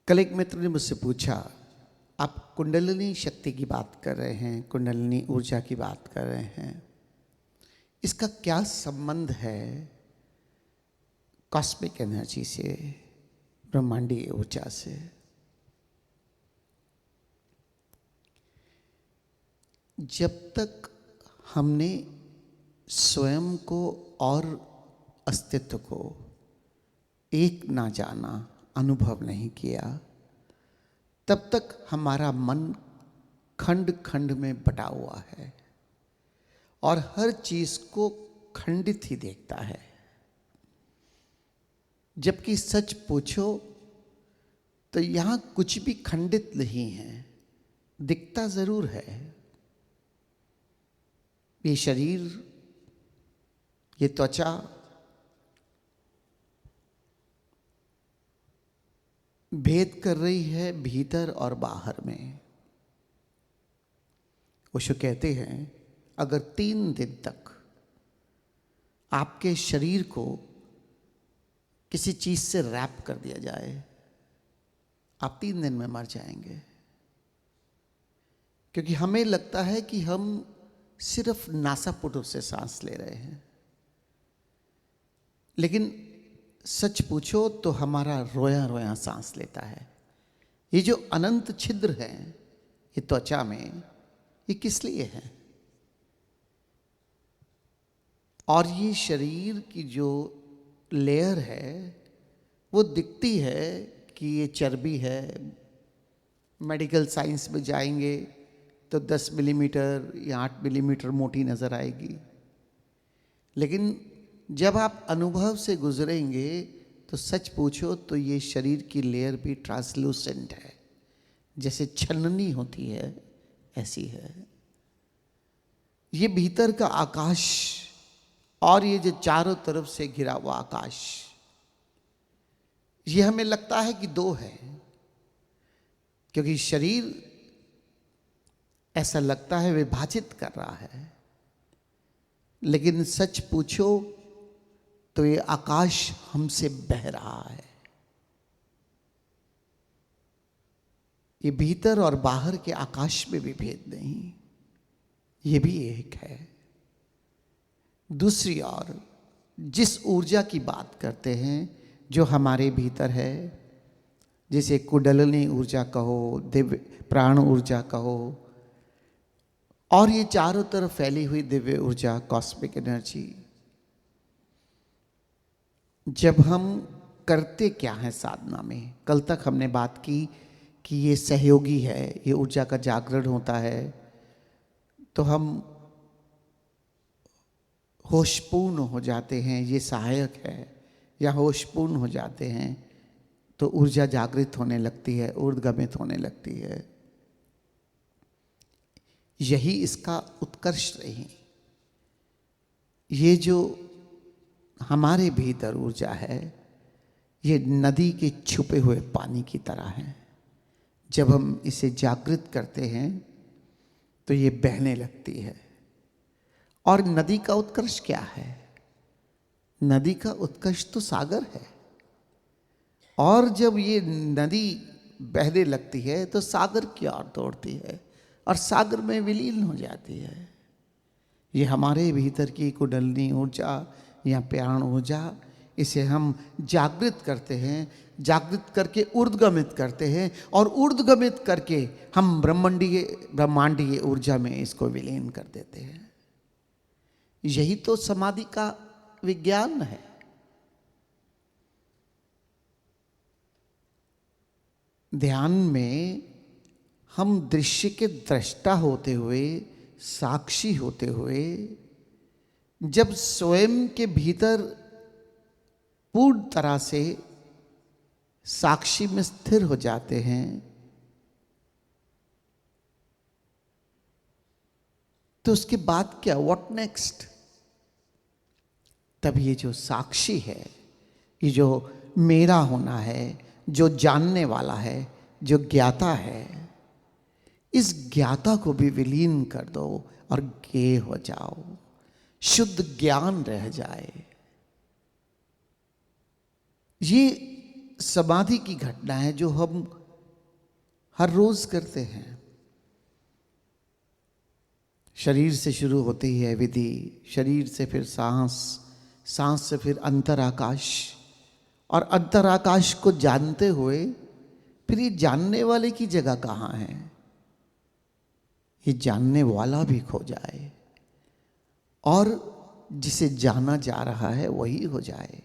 कल एक मित्र ने मुझसे पूछा, आप कुंडलिनी शक्ति की बात कर रहे हैं, कुंडलिनी ऊर्जा की बात कर रहे हैं, इसका क्या संबंध है कॉस्मिक एनर्जी से, ब्रह्मांडीय ऊर्जा से? जब तक हमने स्वयं को और अस्तित्व को एक ना जाना, अनुभव नहीं किया, तब तक हमारा मन खंड खंड में बटा हुआ है और हर चीज को खंडित ही देखता है। जबकि सच पूछो तो यहां कुछ भी खंडित नहीं है, दिखता जरूर है। ये शरीर, ये त्वचा, भेद कर रही है भीतर और बाहर में। ओशो कहते हैं, अगर 3 दिन तक आपके शरीर को किसी चीज से रैप कर दिया जाए, आप 3 दिन में मर जाएंगे। क्योंकि हमें लगता है कि हम सिर्फ नासापुटों से सांस ले रहे हैं, लेकिन सच पूछो तो हमारा रोया रोया सांस लेता है। ये जो अनंत छिद्र हैं ये त्वचा में, ये किस लिए है? और ये शरीर की जो लेयर है वो दिखती है कि ये चर्बी है। मेडिकल साइंस में जाएंगे तो 10 मिलीमीटर या 8 मिलीमीटर मोटी नजर आएगी, लेकिन जब आप अनुभव से गुजरेंगे तो सच पूछो तो ये शरीर की लेयर भी ट्रांसलूसेंट है, जैसे छलनी होती है ऐसी है। ये भीतर का आकाश और ये जो चारों तरफ से घिरा हुआ आकाश, ये हमें लगता है कि 2 है, क्योंकि शरीर ऐसा लगता है विभाजित कर रहा है। लेकिन सच पूछो तो ये आकाश हमसे बह रहा है। ये भीतर और बाहर के आकाश में भी भेद नहीं, ये भी एक है। दूसरी ओर जिस ऊर्जा की बात करते हैं जो हमारे भीतर है, जिसे कुंडलिनी ऊर्जा कहो, दिव्य प्राण ऊर्जा कहो, और ये चारों तरफ फैली हुई दिव्य ऊर्जा, कॉस्मिक एनर्जी, जब हम करते क्या है साधना में? कल तक हमने बात की कि ये सहयोगी है, ये ऊर्जा का जागरण होता है तो हम होशपूर्ण हो जाते हैं, ये सहायक है, या होशपूर्ण हो जाते हैं तो ऊर्जा जागृत होने लगती है, ऊर्ध्वगमित होने लगती है। यही इसका उत्कर्ष रही। ये जो हमारे भीतर ऊर्जा है ये नदी के छुपे हुए पानी की तरह है। जब हम इसे जागृत करते हैं तो ये बहने लगती है। और नदी का उत्कर्ष क्या है? नदी का उत्कर्ष तो सागर है। और जब ये नदी बहने लगती है तो सागर की ओर दौड़ती है और सागर में विलीन हो जाती है। ये हमारे भीतर की कुंडलिनी ऊर्जा या प्राण ऊर्जा, इसे हम जागृत करते हैं, जागृत करके ऊर्ध्वगमित करते हैं, और ऊर्ध्वगमित करके हम ब्रह्मांडीय ऊर्जा में इसको विलीन कर देते हैं। यही तो समाधि का विज्ञान है। ध्यान में हम दृश्य के दृष्टा होते हुए, साक्षी होते हुए, जब स्वयं के भीतर पूर्ण तरह से साक्षी में स्थिर हो जाते हैं तो उसके बाद क्या? What next? तब ये जो साक्षी है, ये जो मेरा होना है, जो जानने वाला है, जो ज्ञाता है, इस ज्ञाता को भी विलीन कर दो और ज्ञेय हो जाओ, शुद्ध ज्ञान रह जाए। ये समाधि की घटना है जो हम हर रोज करते हैं। शरीर से शुरू होती है विधि, शरीर से फिर सांस, सांस से फिर अंतराकाश, और अंतराकाश को जानते हुए फिर ये जानने वाले की जगह कहाँ है, ये जानने वाला भी खो जाए और जिसे जाना जा रहा है वही हो जाए।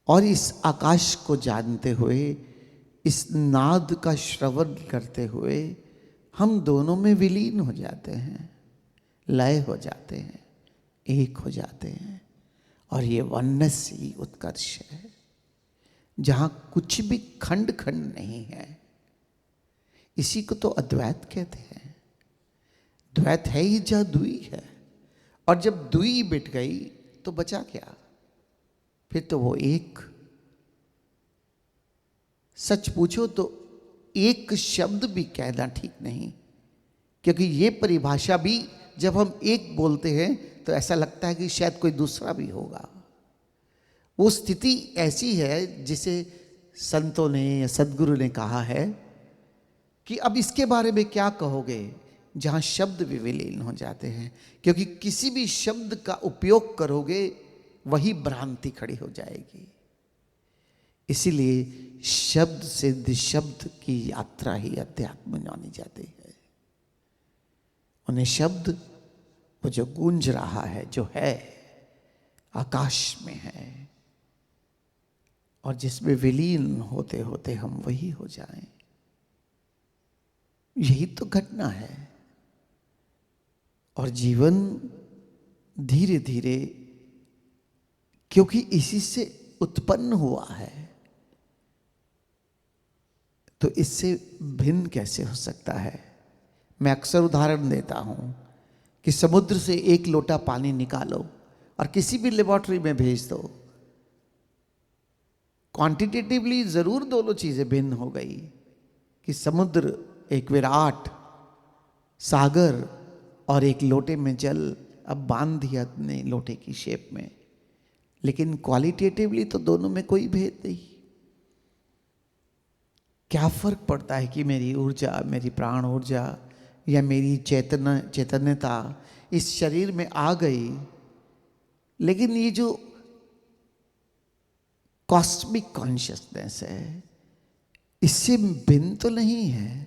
और इस आकाश को जानते हुए, इस नाद का श्रवण करते हुए हम दोनों में विलीन हो जाते हैं, लय हो जाते हैं, एक हो जाते हैं। और ये वननेस ही उत्कर्ष है, जहां कुछ भी खंड खंड नहीं है। इसी को तो अद्वैत कहते हैं। द्वैत है ही जहां द्वि है, और जब द्वि मिट गई तो बचा क्या? फिर तो वो एक। सच पूछो तो एक शब्द भी कहना ठीक नहीं, क्योंकि ये परिभाषा भी जब हम एक बोलते हैं तो ऐसा लगता है कि शायद कोई दूसरा भी होगा। वो स्थिति ऐसी है जिसे संतों ने या सदगुरु ने कहा है कि अब इसके बारे में क्या कहोगे, जहां शब्द भी विलीन हो जाते हैं। क्योंकि किसी भी शब्द का उपयोग करोगे वही भ्रांति खड़ी हो जाएगी। इसीलिए शब्द सिद्ध शब्द की यात्रा ही अध्यात्म मानी जाती है। उन्हें शब्द वो जो गूंज रहा है, जो है आकाश में है, और जिसमें विलीन होते होते हम वही हो जाएं, यही तो घटना है। और जीवन धीरे धीरे, क्योंकि इसी से उत्पन्न हुआ है, तो इससे भिन्न कैसे हो सकता है? मैं अक्सर उदाहरण देता हूं कि समुद्र से एक लोटा पानी निकालो और किसी भी लेबोरेटरी में भेज दो, क्वांटिटेटिवली जरूर दोनों चीजें भिन्न हो गई कि समुद्र एक विराट सागर और एक लोटे में जल अब बांध दिया अपने लोटे की शेप में, लेकिन क्वालिटेटिवली तो दोनों में कोई भेद नहीं। क्या फर्क पड़ता है कि मेरी ऊर्जा, मेरी प्राण ऊर्जा या मेरी चैतन्यता इस शरीर में आ गई, लेकिन ये जो कॉस्मिक कॉन्शियसनेस है इससे भिन्न तो नहीं है,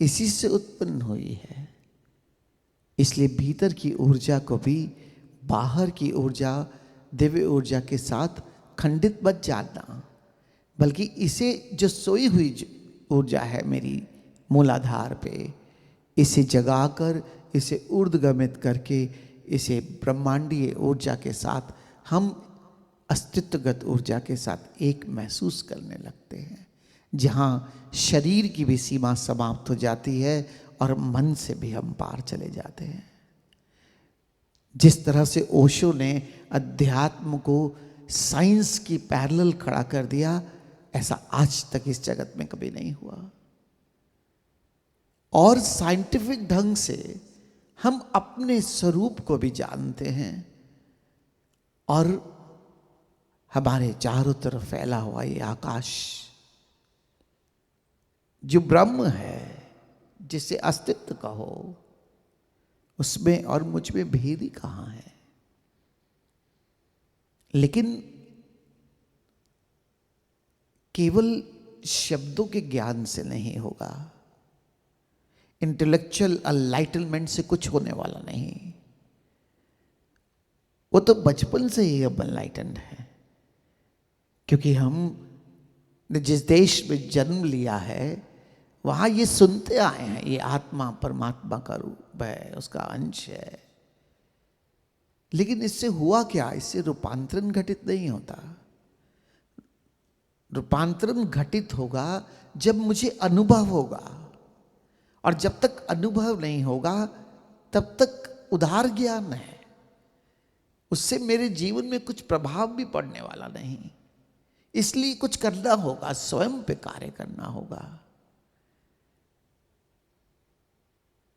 इसी से उत्पन्न हुई है। इसलिए भीतर की ऊर्जा को भी बाहर की ऊर्जा, दिव्य ऊर्जा के साथ खंडित मत जानना, बल्कि इसे जो सोई हुई ऊर्जा है मेरी मूलाधार पे, इसे जगाकर, इसे ऊर्ध्वगमित करके, इसे ब्रह्मांडीय ऊर्जा के साथ हम अस्तित्वगत ऊर्जा के साथ एक महसूस करने लगते हैं, जहाँ शरीर की भी सीमा समाप्त हो जाती है और मन से भी हम पार चले जाते हैं। जिस तरह से ओशो ने अध्यात्म को साइंस की पैरेलल खड़ा कर दिया, ऐसा आज तक इस जगत में कभी नहीं हुआ। और साइंटिफिक ढंग से हम अपने स्वरूप को भी जानते हैं, और हमारे चारों तरफ फैला हुआ ये आकाश जो ब्रह्म है, जिसे अस्तित्व कहो, उसमें और मुझ में भेद ही कहां है। लेकिन केवल शब्दों के ज्ञान से नहीं होगा, इंटेलेक्चुअल एनलाइटनमेंट से कुछ होने वाला नहीं। वो तो बचपन से ही अब एनलाइटन्ड है, क्योंकि हमने जिस देश में जन्म लिया है वहां ये सुनते आए हैं, ये आत्मा परमात्मा का रूप है, उसका अंश है। लेकिन इससे हुआ क्या? इससे रूपांतरण घटित नहीं होता। रूपांतरण घटित होगा जब मुझे अनुभव होगा, और जब तक अनुभव नहीं होगा तब तक उदार ज्ञान है, उससे मेरे जीवन में कुछ प्रभाव भी पड़ने वाला नहीं। इसलिए कुछ करना होगा, स्वयं पे कार्य करना होगा।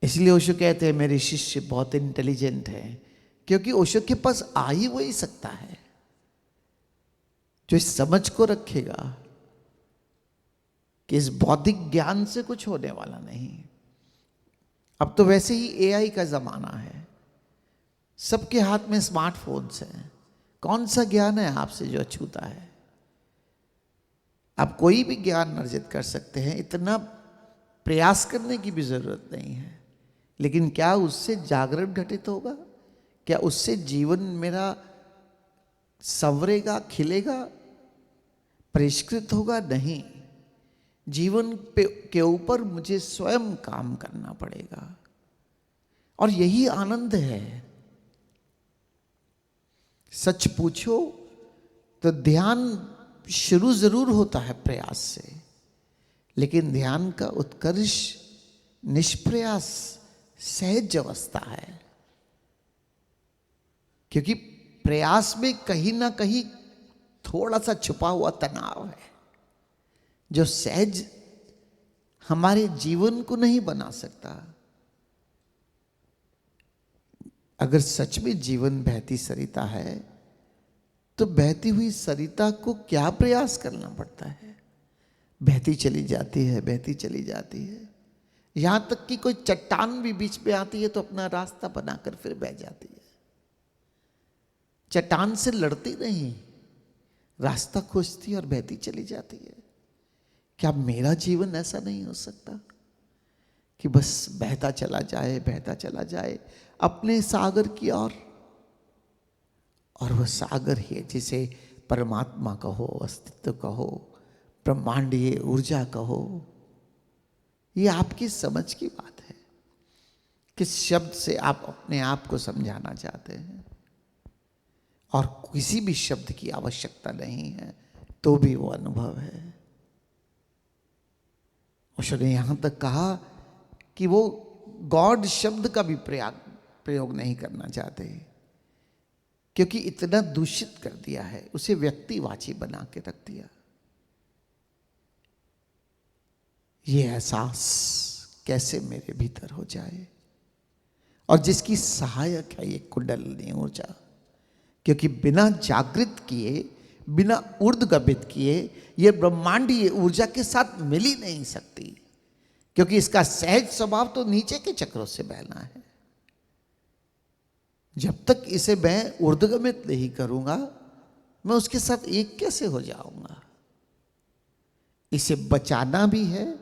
इसलिए ओशो कहते हैं मेरे शिष्य बहुत इंटेलिजेंट है, क्योंकि ओशो के पास आ ही वही सकता है जो इस समझ को रखेगा कि इस बौद्धिक ज्ञान से कुछ होने वाला नहीं। अब तो वैसे ही एआई का जमाना है, सबके हाथ में स्मार्टफोन्स हैं। कौन सा ज्ञान है आपसे जो अछूता है? आप कोई भी ज्ञान अर्जित कर सकते हैं, इतना प्रयास करने की भी जरूरत नहीं है। लेकिन क्या उससे जागरण घटित होगा? क्या उससे जीवन मेरा संवरेगा, खिलेगा, परिष्कृत होगा? नहीं। जीवन के ऊपर मुझे स्वयं काम करना पड़ेगा, और यही आनंद है। सच पूछो तो ध्यान शुरू जरूर होता है प्रयास से, लेकिन ध्यान का उत्कर्ष निष्प्रयास सहज अवस्था है। क्योंकि प्रयास में कहीं ना कहीं थोड़ा सा छुपा हुआ तनाव है, जो सहज हमारे जीवन को नहीं बना सकता। अगर सच में जीवन बहती सरिता है, तो बहती हुई सरिता को क्या प्रयास करना पड़ता है? बहती चली जाती है, बहती चली जाती है। यहां तक कि कोई चट्टान भी बीच में आती है तो अपना रास्ता बनाकर फिर बह जाती है। चट्टान से लड़ती नहीं, रास्ता खोजती और बहती चली जाती है। क्या मेरा जीवन ऐसा नहीं हो सकता कि बस बहता चला जाए, बहता चला जाए अपने सागर की ओर? और वह सागर ही है जिसे परमात्मा कहो, अस्तित्व कहो, ब्रह्मांडीय ऊर्जा कहो। ये आपकी समझ की बात है। किस शब्द से आप अपने आप को समझाना चाहते हैं? और किसी भी शब्द की आवश्यकता नहीं है, तो भी वो अनुभव है। उसने यहां तक कहा कि वो गॉड शब्द का भी प्रयोग नहीं करना चाहते, क्योंकि इतना दूषित कर दिया है, उसे व्यक्तिवाची बना के रख दिया। ये एहसास कैसे मेरे भीतर हो जाए, और जिसकी सहायक है ये कुंडलिनी ऊर्जा। क्योंकि बिना जागृत किए, बिना ऊर्ध्वगमित किए, ये ब्रह्मांडीय ऊर्जा के साथ मिल ही नहीं सकती। क्योंकि इसका सहज स्वभाव तो नीचे के चक्रों से बहना है। जब तक इसे मैं ऊर्ध्वगमित नहीं करूंगा, मैं उसके साथ एक कैसे हो जाऊंगा? इसे बचाना भी है,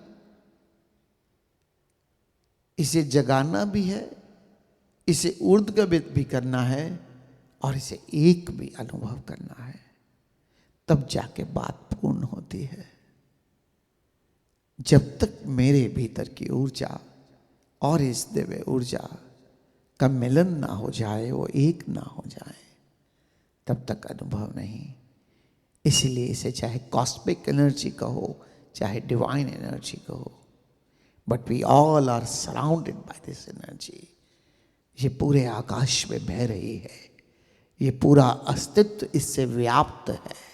इसे जगाना भी है, इसे ऊर्ध्वगमित भी करना है, और इसे एक भी अनुभव करना है। तब जाके बात पूर्ण होती है। जब तक मेरे भीतर की ऊर्जा और इस दिव्य ऊर्जा का मिलन ना हो जाए, वो एक ना हो जाए, तब तक अनुभव नहीं। इसीलिए इसे चाहे कॉस्मिक एनर्जी कहो, चाहे डिवाइन एनर्जी कहो, but we all are surrounded by this energy. ये पूरे आकाश में बह रही है, ये पूरा अस्तित्व इससे व्याप्त है,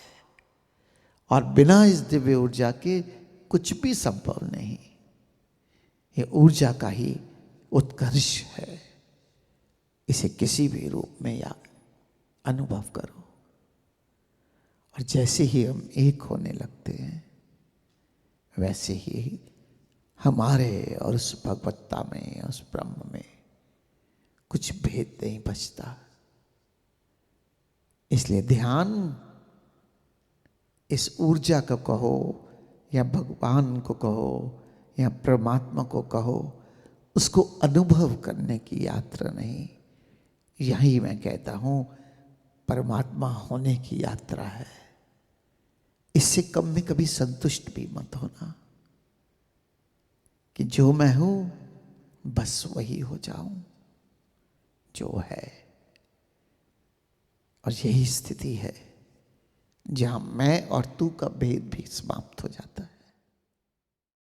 और बिना इस दिव्य ऊर्जा के कुछ भी संभव नहीं। ये ऊर्जा का ही उत्कर्ष है। इसे किसी भी रूप में या अनुभव करो, और जैसे ही हम एक होने लगते हैं, वैसे ही हमारे और उस भगवत्ता में, उस ब्रह्म में कुछ भेद नहीं बचता। इसलिए ध्यान इस ऊर्जा को कहो, या भगवान को कहो, या परमात्मा को कहो, उसको अनुभव करने की यात्रा नहीं। यही मैं कहता हूं, परमात्मा होने की यात्रा है। इससे कम में कभी संतुष्ट भी मत होना कि जो मैं हूं बस वही हो जाऊं जो है। और यही स्थिति है जहां मैं और तू का भेद भी समाप्त हो जाता है।